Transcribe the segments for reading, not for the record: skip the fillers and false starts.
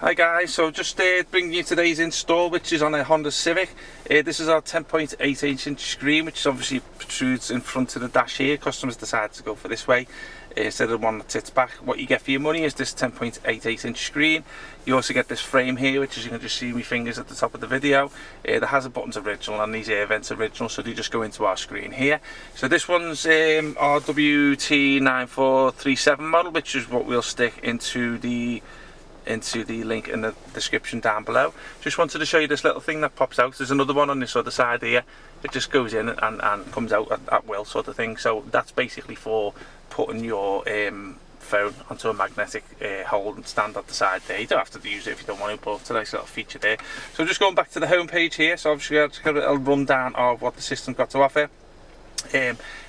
Hi guys, so just bringing you today's install, which is on a Honda Civic. This is our 10.8 inch screen, which obviously protrudes in front of the dash here. Customers decided to go for this way instead of one that sits back. What you get for your money is this 10.88 inch screen. You also get this frame here, which is, you can just see my fingers at the top of the video. The hazard buttons original and these air vents original, so they just go into our screen here. So this one's RWT9437 model, which is what we'll stick into the link in the description down below. Just wanted to show you this little thing that pops out. There's another one on this other side here. It just goes in and comes out at will, sort of thing. So that's basically for putting your phone onto a magnetic hold and stand at the side there. You don't have to use it if you don't want to, but it's a nice little feature there. So just going back to the home page here, so obviously I've just got a little rundown of what the system's got to offer.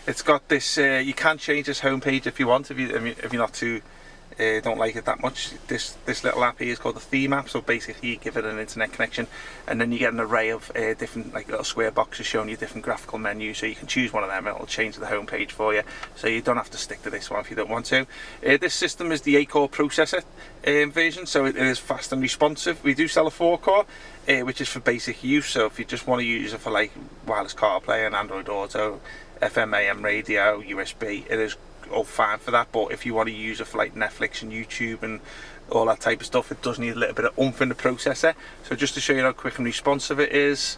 It's got this, you can change this home page if you want, if you're not too don't like it that much. This little app here is called the theme app. So basically you give it an internet connection and then you get an array of different like little square boxes showing you different graphical menus, so you can choose one of them and it'll change the home page for you, so you don't have to stick to this one if you don't want to. This system is the 8-core processor version, so it is fast and responsive. We do sell a 4-core which is for basic use, so if you just want to use it for like wireless CarPlay and Android Auto, FM, AM radio, USB, it is all fine for that. But if you want to use it for like Netflix and YouTube and all that type of stuff, it does need a little bit of oomph in the processor. So just to show you how quick and responsive it is,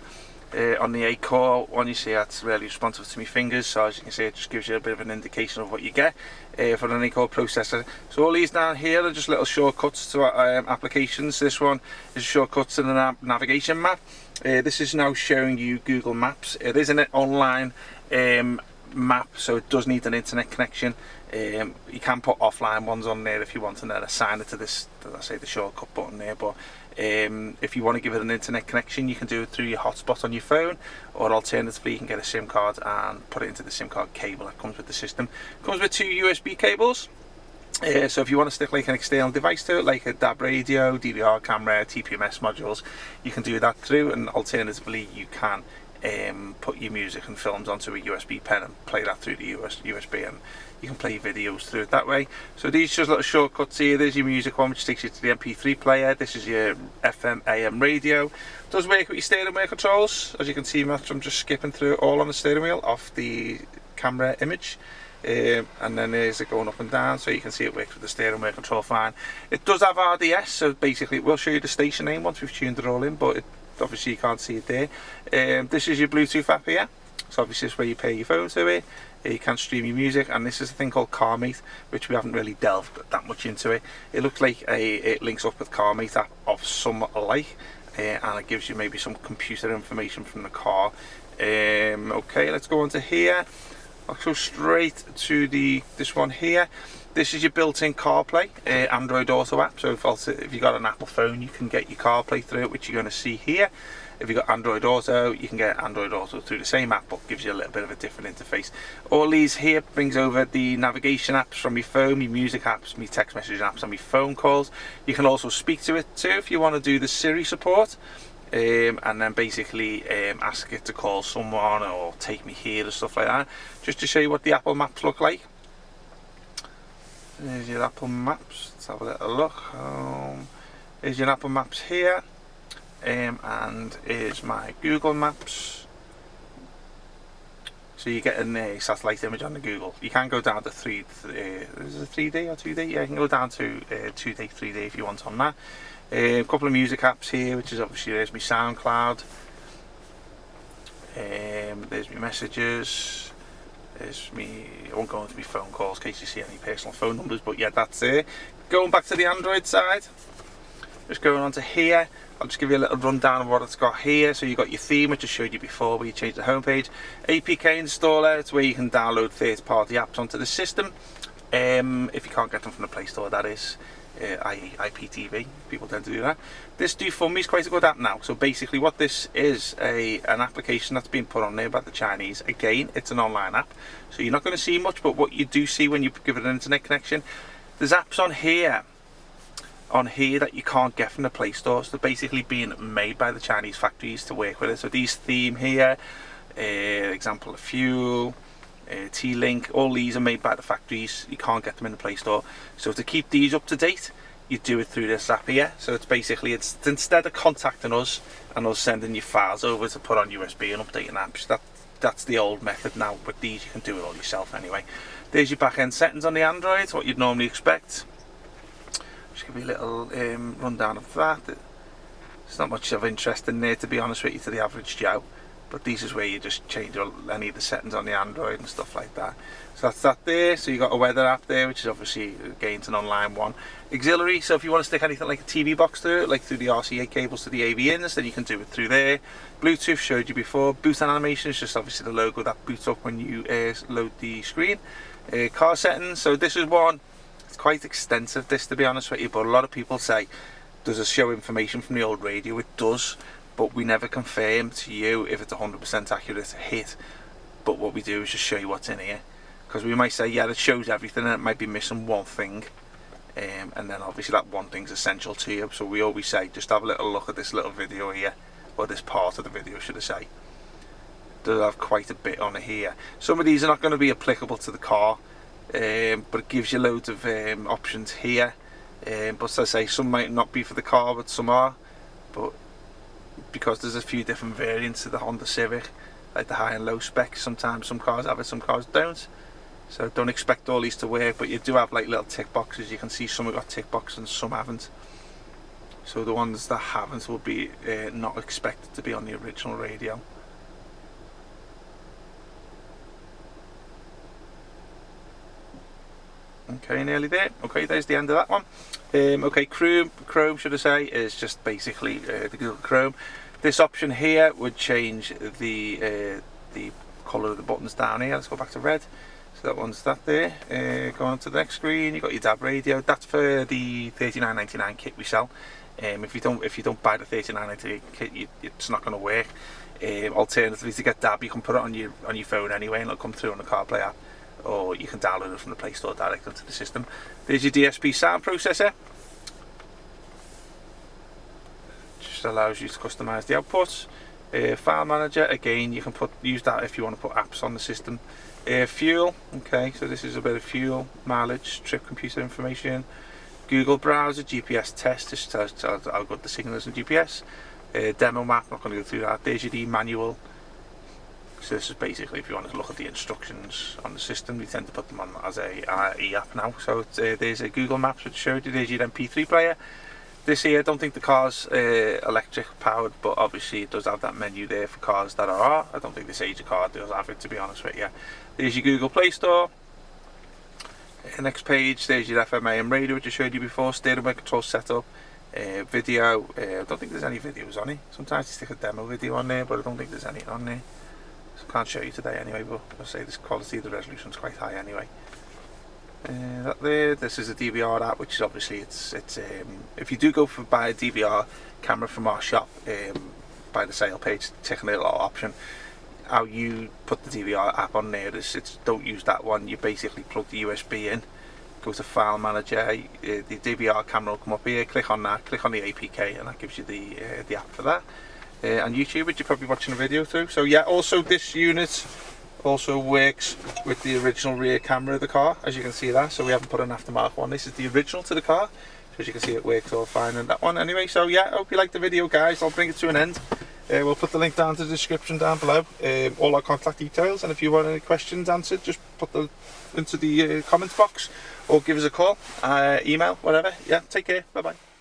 on the 8-core one, you see that's really responsive to my fingers, so as you can see it just gives you a bit of an indication of what you get for an 8-core processor. So all these down here are just little shortcuts to applications. This one is shortcuts to the navigation map. This is now showing you Google Maps. It is an online map, so it does need an internet connection. You can put offline ones on there if you want, and then assign it to this, as I say, the shortcut button there. But if you want to give it an internet connection, you can do it through your hotspot on your phone, or alternatively you can get a SIM card and put it into the SIM card cable that comes with the system. It comes with 2 USB cables. So if you want to stick like an external device to it, like a DAB radio, DVR camera, TPMS modules, you can do that through, and alternatively you can put your music and films onto a USB pen and play that through the USB, and you can play videos through it that way. So these are just little shortcuts here. There's your music one, which takes you to the MP3 player. This is your FM, AM radio. It does work with your steering wheel controls. As you can see, I'm just skipping through it all on the steering wheel off the camera image. And then there's it going up and down, so you can see it works with the steering wheel control fine. It does have RDS, so basically it will show you the station name once we've tuned it all in, but obviously you can't see it there. This is your Bluetooth app here, so obviously this is where you pair your phone to it. You can stream your music, and this is a thing called CarMate, which we haven't really delved that much into it. It looks like it links up with CarMate app of some like, and it gives you maybe some computer information from the car. Okay, let's go on to here. I'll go straight to this one here. This is your built-in CarPlay Android Auto app. So if you've got an Apple phone, you can get your CarPlay through it, which you're going to see here. If you've got Android Auto, you can get Android Auto through the same app, but gives you a little bit of a different interface. All these here brings over the navigation apps from your phone, your music apps, your text message apps, and your phone calls. You can also speak to it too if you want to do the Siri support. And then basically ask it to call someone or take me here or stuff like that, just to show you what the Apple Maps look like. There's your Apple Maps. Let's have a little look. There's your Apple Maps here, and here's my Google Maps. So you're getting a satellite image on the Google. You can go down to is it 3D or 2D? Yeah, you can go down to 2D, 3D if you want on that. A couple of music apps here, which is obviously, there's my SoundCloud, there's my messages, there's me, I won't go into my phone calls in case you see any personal phone numbers, but yeah, that's it. Going back to the Android side, just going on to here, I'll just give you a little rundown of what it's got here. So you've got your theme, which I showed you before, where you change the homepage. APK installer, it's where you can download third-party apps onto the system, if you can't get them from the Play Store, that is. I.e. IPTV, people tend to do that. This Do For Me is quite a good app now. So basically what this is, an application that's been put on there by the Chinese. Again, it's an online app, so you're not going to see much, but what you do see when you give it an internet connection, there's apps on here that you can't get from the Play Store. So they're basically being made by the Chinese factories to work with it. So these theme here, example of fuel, T-Link, all these are made by the factories. You can't get them in the Play Store. So to keep these up to date, you do it through this app here. So it's basically, it's instead of contacting us and us sending your files over to put on USB and updating apps, that's the old method. Now with these you can do it all yourself anyway. There's your back end settings on the Android, what you'd normally expect. Just give me a little rundown of that. There's not much of interest in there, to be honest with you, to the average Joe. But these is where you just change any of the settings on the Android and stuff like that. So that's that there. So you got a weather app there, which is obviously, again, it's an online one. Auxiliary, so if you want to stick anything like a TV box through it, like through the RCA cables to the AV ins, then you can do it through there. Bluetooth, showed you before. Boot and animation is just obviously the logo that boots up when you load the screen. Car settings, so this is one, it's quite extensive, this, to be honest with you, but a lot of people say, does it show information from the old radio? It does, but we never confirm to you if it's 100% accurate hit. But what we do is just show you what's in here, because we might say, yeah, it shows everything and it might be missing one thing, and then obviously that one thing's essential to you. So we always say, just have a little look at this little video here, or this part of the video should I say. Does have quite a bit on it here. Some of these are not going to be applicable to the car, but it gives you loads of options here. But as I say, some might not be for the car, but some are. But because there's a few different variants of the Honda Civic, like the high and low specs, sometimes some cars have it, some cars don't. So don't expect all these to work, but you do have like little tick boxes. You can see some have got tick boxes and some haven't. So the ones that haven't will be not expected to be on the original radio. Okay, nearly there. Okay, there's the end of that one. Okay, Chrome should I say, is just basically the Google Chrome. This option here would change the colour of the buttons down here. Let's go back to red. So that one's that there. Go on to the next screen. You got your DAB radio. That's for the $39.99 kit we sell. If you don't buy the $39.99 kit, it's not going to work. Alternatively, to get DAB, you can put it on your phone anyway, and it'll come through on the CarPlay app, or you can download it from the Play Store direct onto the system. There's your DSP sound processor. Just allows you to customize the outputs. File manager, again, you can use that if you want to put apps on the system. Fuel, okay, so this is a bit of fuel, mileage, trip computer information. Google browser, GPS test, this tells how good the signal is in GPS. Demo map, not going to go through that. There's your manual. So this is basically if you want to look at the instructions on the system. We tend to put them on as a e-app now. So there's a Google Maps which showed you. There's your MP3 player. This here, I don't think the car's electric powered, but obviously it does have that menu there for cars that are. I don't think this age of car does have it, to be honest with you. There's your Google Play Store. Next page, there's your FM AM radio which I showed you before. Steering wheel control setup. Video, I don't think there's any videos on it. Sometimes you stick a demo video on there, but I don't think there's any on there. So I can't show you today anyway, but I'll say this quality of the resolution is quite high anyway. That there, this is a DVR app, which is obviously it's if you do go for buy a DVR camera from our shop, by the sale page, tick a little option. How you put the DVR app on there is don't use that one. You basically plug the USB in, go to File Manager, the DVR camera will come up here. Click on that, click on the APK, and that gives you the app for that. On YouTube, which you're probably watching a video through. So yeah, also this unit also works with the original rear camera of the car, as you can see that. So we haven't put an aftermarket one. This is the original to the car. So as you can see, it works all fine in that one anyway. So yeah, I hope you liked the video, guys. I'll bring it to an end. We'll put the link down to the description down below, all our contact details, and if you want any questions answered, just put them into the comments box or give us a call, email, whatever. Yeah, take care, bye bye.